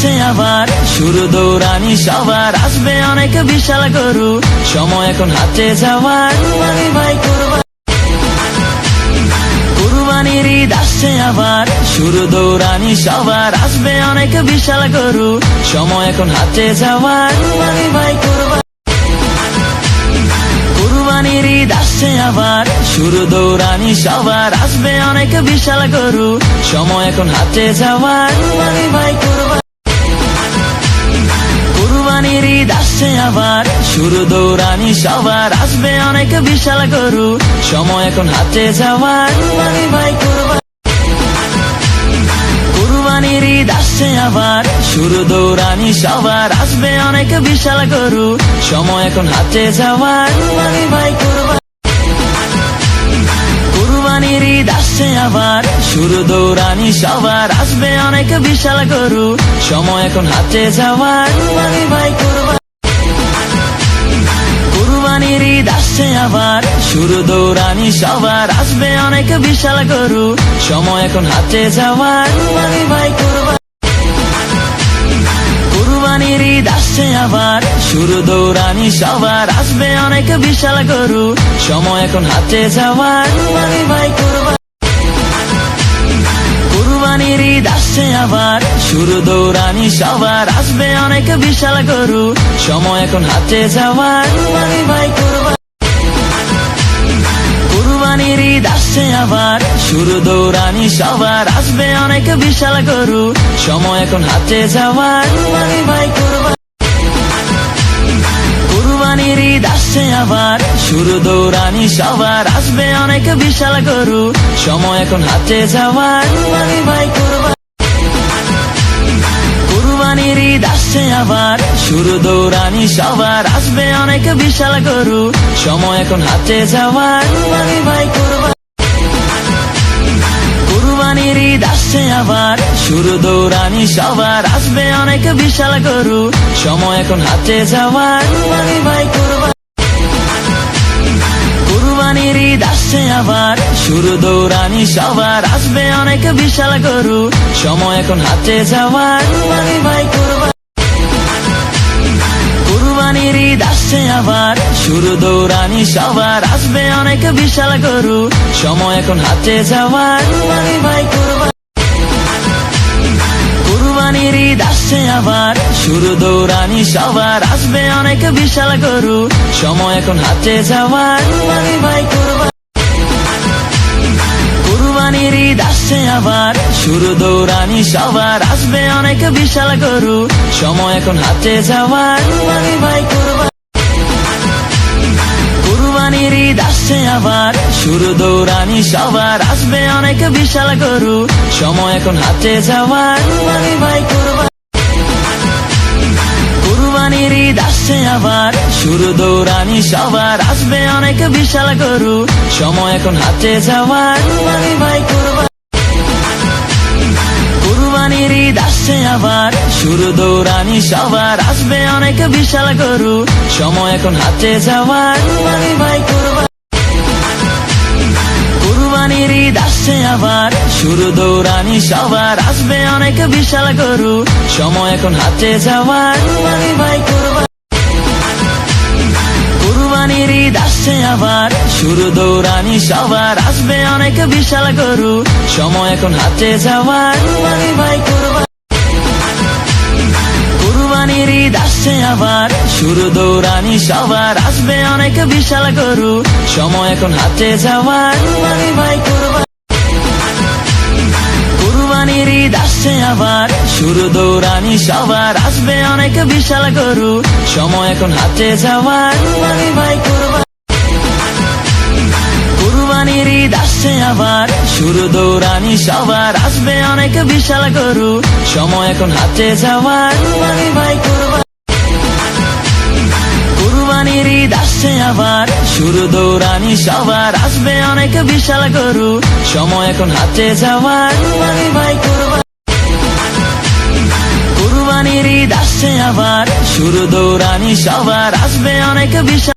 আসছে আবার, শুরু দৌড়ানি সবার, আসবে অনেক বিশাল গরু, সময় এখন হাতে যাওয়ার। কুরবানি ভাই কুরবানির ঈদ আসছে আবার, শুরু দৌড়ানি সবার, আসবে অনেক বিশাল গরু, সময় এখন হাতে যাওয়ার। কুরবানি ভাই কুরবানির ঈদ আসছে আবার, শুরু দৌড়ানি সবার, আসবে অনেক বিশাল গরু, সময় এখন হাতে যাওয়ার। কুরবানি ভাই কুরবানির ঈদ আসছে আবার, শুরু দৌড়ানি সবার, আসবে অনেক বিশাল গরু, সময় এখন হাতে যাওয়ার। কুরবানি ভাই কুরবানির ঈদ আসছে আবার, শুরু দৌড়ানি সবার, আসবে অনেক বিশাল গরু, সময় এখন হাতে যাওয়ার। কুরবানি ভাই কুরবানির ঈদ আসছে আবার, শুরু দৌড়ানি সবার, আসবে অনেক বিশাল গরু, সময় এখন হাতে যাওয়ার। কুরবানি ভাই কুরবানির ঈদ আসছে আবার, শুরু দৌড়ানি সবার, আসবে অনেক বিশাল গরু, সময় এখন হাতে যাওয়ার। কুরবানি ভাই কুরবানির ঈদ আসছে আবার, শুরু দৌড়ানি সবার, আসবে অনেক বিশাল গরু, সময় এখন হাতে যাওয়ার। কুরবানি ভাই কুরবানির ঈদ আসছে আবার, শুরু দৌড়ানি সবার, আসবে অনেক বিশাল গরু, সময় এখন হাতে যাওয়ার। কুরবানি ভাই কুরবানির ঈদ আসছে আবার, শুরু দৌড়ানি সবার, আসবে অনেক বিশাল গরু, সময় এখন হাতে যাওয়ার। কুরবানি ভাই কুরবানির ঈদ আসছে আবার, শুরু দৌড়ানি সবার, আসবে অনেক বিশাল গরু, সময় এখন হাতে যাওয়ার। কুরবানি ভাই কুরবানির ঈদ আসছে আবার, শুরু দৌড়ানি সবার, আসবে অনেক বিশাল গরু, সময় এখন হাতে যাওয়ার। কুরবানি ভাই কুরবানির ঈদ আসছে আবার, শুরু দৌড়ানি সবার, আসবে অনেক বিশাল গরু, সময় এখন হাতে যাওয়ার। কুরবানি ভাই কুরবানির ঈদ আসছে আবার, শুরু দৌড়ানি সবার, আসবে অনেক বিশাল গরু, সময় এখন হাতে যাওয়ার। কুরবানি ভাই কুরবানির ঈদ আসছে আবার, শুরু দৌড়ানি সবার, আসবে অনেক বিশাল গরু, সময় এখন হাতে যাওয়ার। কুরবানি ভাই কুরবানির ঈদ আসছে আবার, শুরু দৌড়ানি সবার, আসবে অনেক বিশাল গরু, সময় এখন হাতে যাওয়ার। কুরবানি ভাই কুরবানির ঈদ আসছে আবার, শুরু দৌড়ানি সবার, আসবে অনেক বিশাল গরু, সময় এখন হাতে যাওয়ার। কুরবানি ভাই কুরবানির ঈদ আসছে আবার, শুরু দৌড়ানি সবার, আসবে অনেক বিশাল গরু, সময় এখন হাতে যাওয়ার। কুরবানি ভাই কুরবানির ঈদ আসছে আবার, শুরু দৌড়ানি সবার, আসবে অনেক বিশাল গরু, সময় এখন হাতে যাওয়ার। কুরবানি ভাই কুরবানির ঈদ আসছে আবার, শুরু দৌড়ানি সবার, আসবে অনেক বিশাল গরু, সময় এখন হাতে যাওয়ার। কুরবানি ভাই কুরবানির ঈদ আসছে আবার, শুরু দৌড়ানি সবার, আসবে অনেক বিশাল গরু, সময় এখন হাতে যাওয়ার। কুরবানি ভাই কুরবানির ঈদ আসছে আবার, শুরু দৌড়ানি সবার, আসবে অনেক বিশাল গরু, সময় এখন হাতে যাওয়ার। কুরবানি ভাই কুরবানির ঈদ আসছে আবার, শুরু দৌড়ানি সবার, আসবে অনেক বিশাল গরু, সময় এখন হাতে যাওয়ার। কুরবানি ভাই কুরবানির ঈদ আসছে আবার, শুরু দৌড়ানি সবার, আসবে অনেক বিশাল গরু, সময় এখন হাতে যাওয়ার। কুরবানি ভাই কুরবানির ঈদ আসছে আবার, শুরু দৌড়ানি সবার, আসবে অনেক বিশাল গরু, সময় এখন হাতে যাওয়ার। কুরবানি ভাই কুরবানির ঈদ আসছে আবার, শুরু দৌড়ানি সবার, আসবে অনেক বিশাল গরু, সময় এখন হাতে যাওয়ার। কুরবানি ভাই কুরবানির ঈদ আসছে আবার, শুরু দৌড়ানি সবার, আসবে অনেক বিশাল